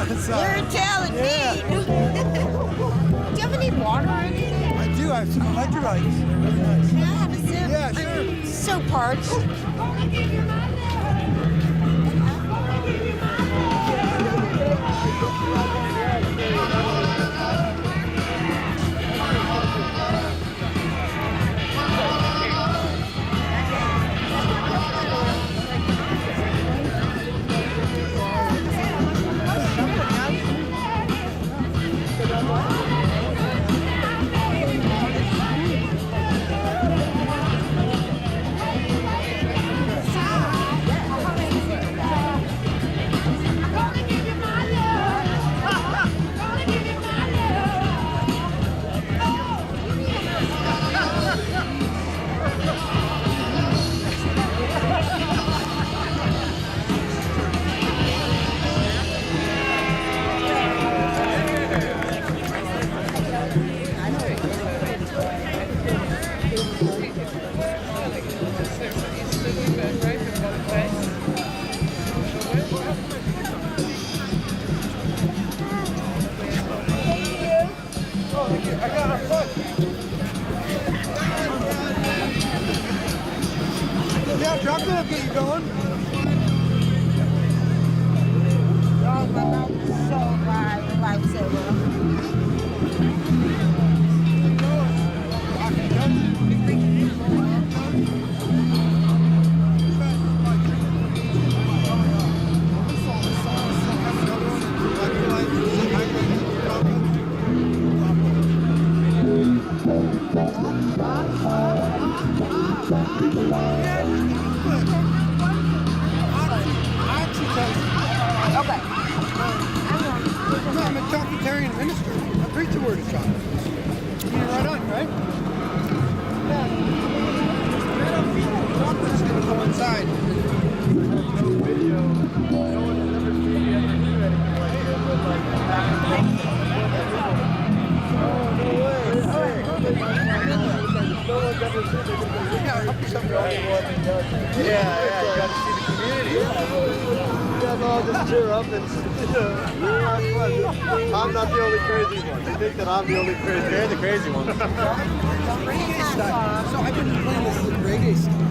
You're telling me. Do you have any water or anything? I do. I have some electrolytes. They're really nice. Can I have a sip? Yeah, sure. I'm so parched. Yeah, chocolate will get you going. Oh, my mouth is so dry. Lifesaver. Okay. I'm a chocolatarian minister. I preach the word of chocolate. You're right on, right? Yeah. Chocolate's going to go inside. No video. No one has ever seen me ever do anything like this. Oh, no way. No one's ever seen this. Yeah, you got to see the community. You guys all just cheer up and have fun. I'm not the only crazy one. They think that I'm the only crazy. They're the crazy ones. So I've been playing this reggae stuff.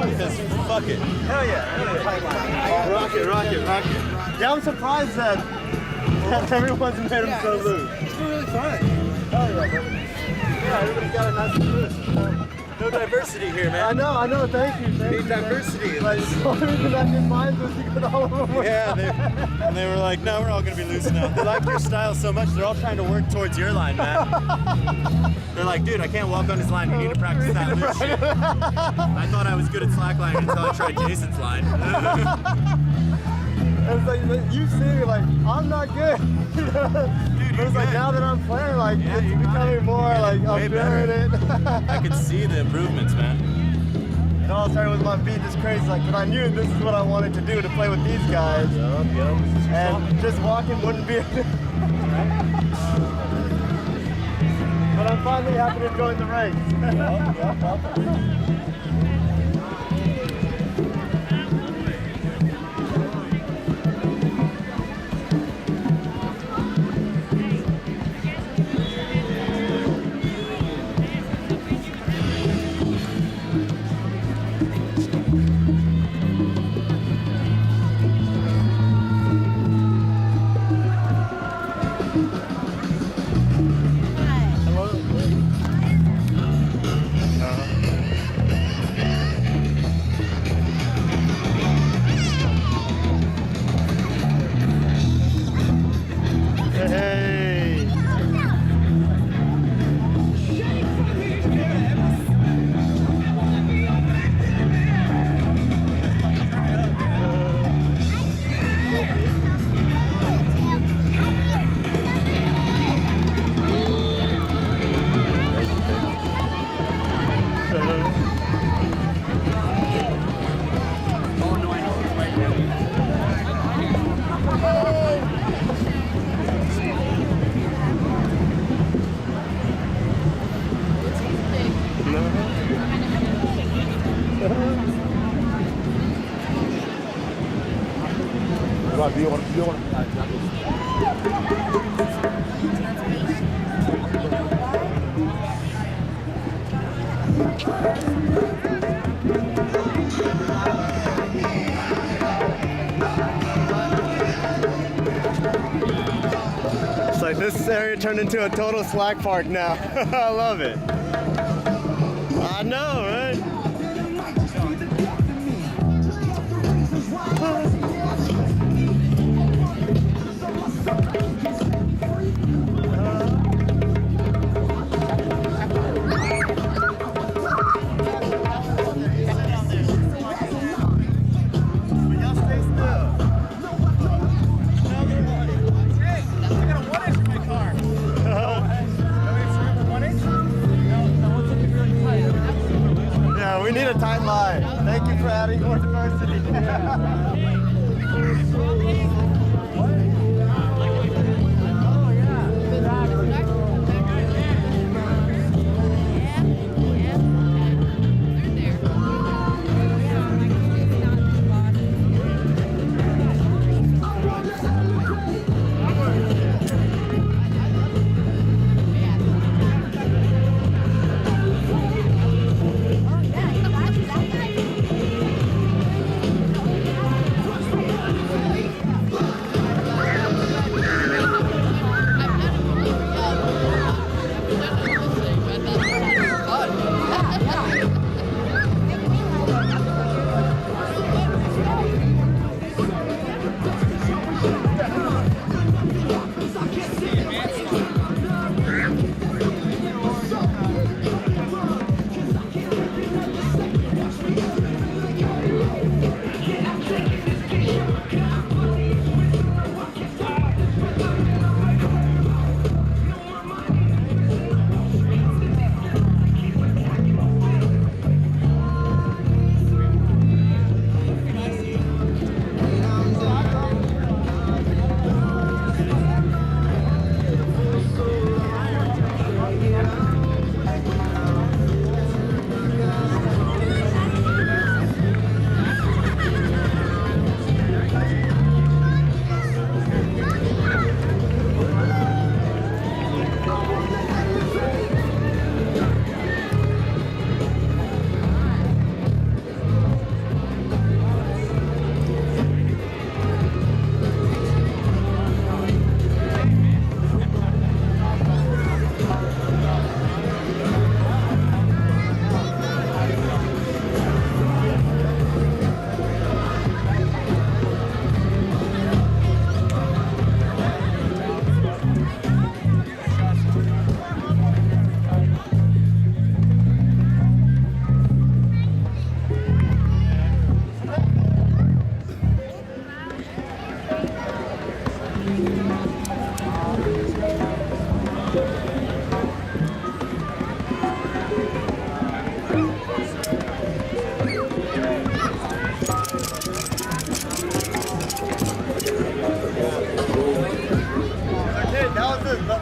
Because fuck it. Hell yeah. Rock it. Yeah, I'm surprised that everyone's made them so loose. It's been really fun. Hell yeah, brother. Yeah, everybody's got a nice loose. No diversity here, man. I know, thank you. Need diversity. Like, the only reason I didn't mind was because all of them were. Yeah, they were like, no, we're all going to be loose now. They like your style so much, they're all trying to work towards your line, man. They're like, dude, I can't walk on his line. You need to practice that loose shit. I thought I was good at slackline until I tried Jason's line. It's like, you see me, like, I'm not good. Dude, But it's like, now that I'm playing, like, Yeah, it's you got becoming it. more, like, Way I'm better. doing it. I could see the improvements, man. It all started with my beat just crazy, like, but I knew this is what I wanted to do, to play with these guys. And just walking wouldn't be But I'm finally happy to join the race. It's like this area turned into a total slack park now. I love it. I know, right? Yeah, we need a tight line. Thank you for adding more diversity.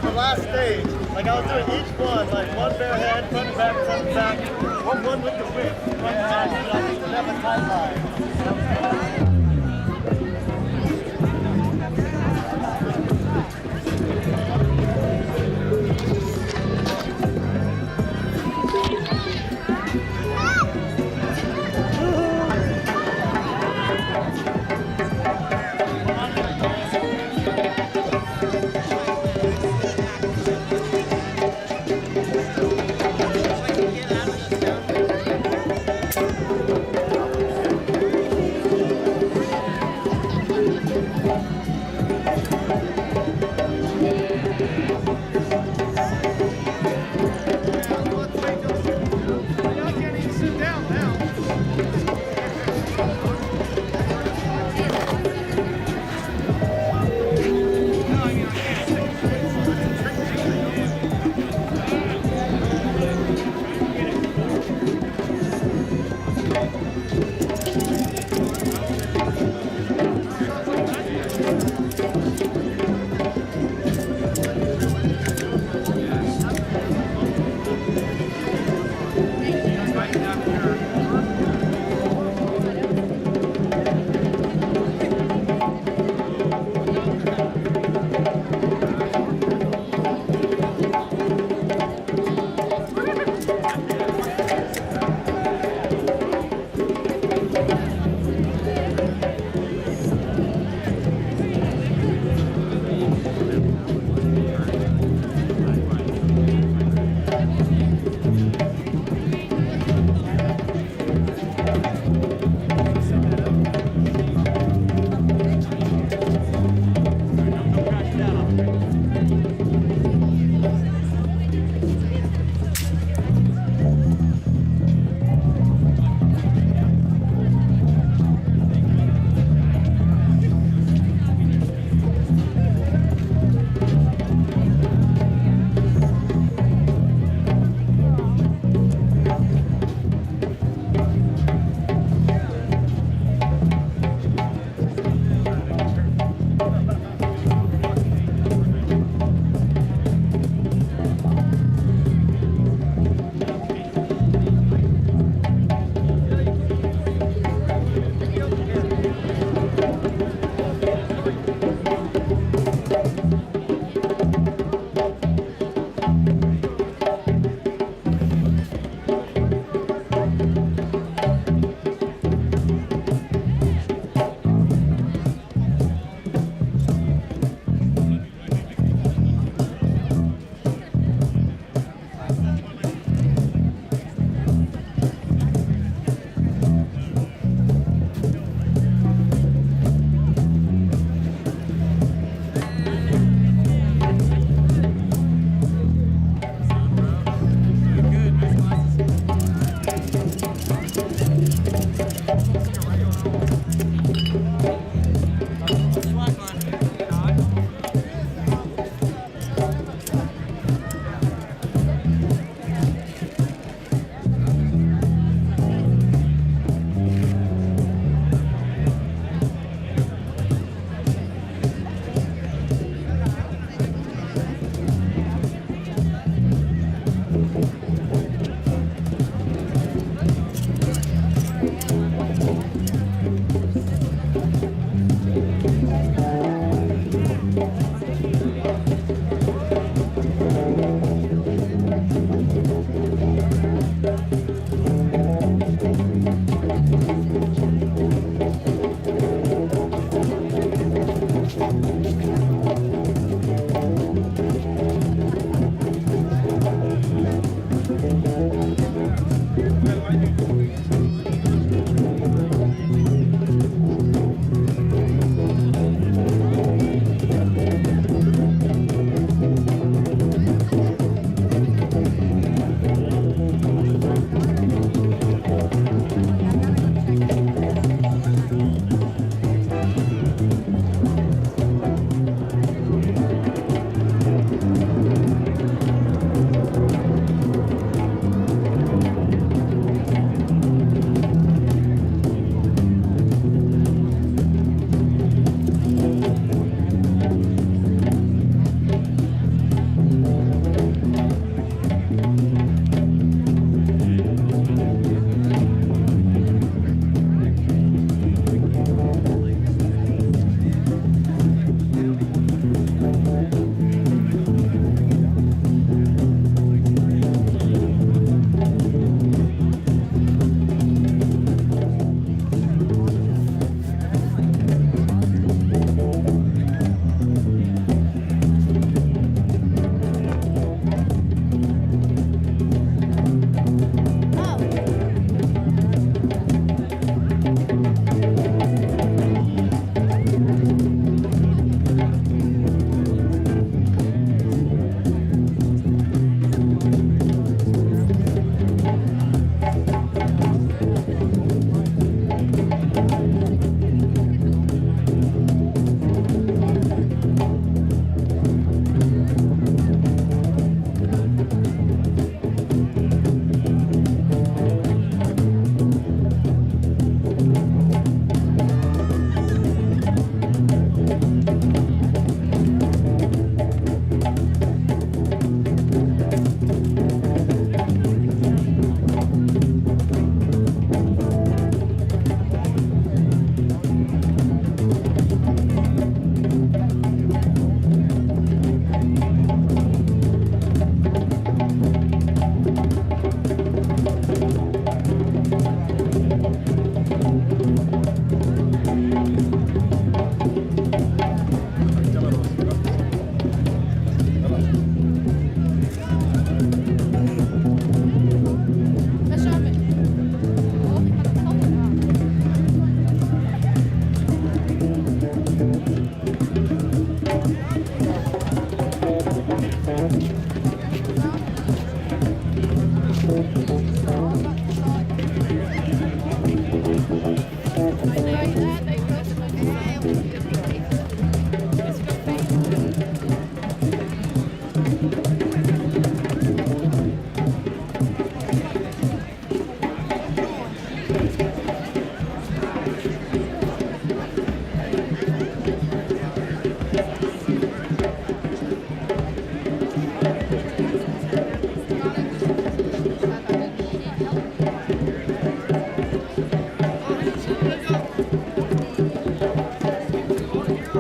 The last stage, like I was doing each one, like one bare hand, front and back, one with the whip, front and back, and I just have a tight line.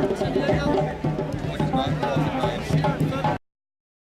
to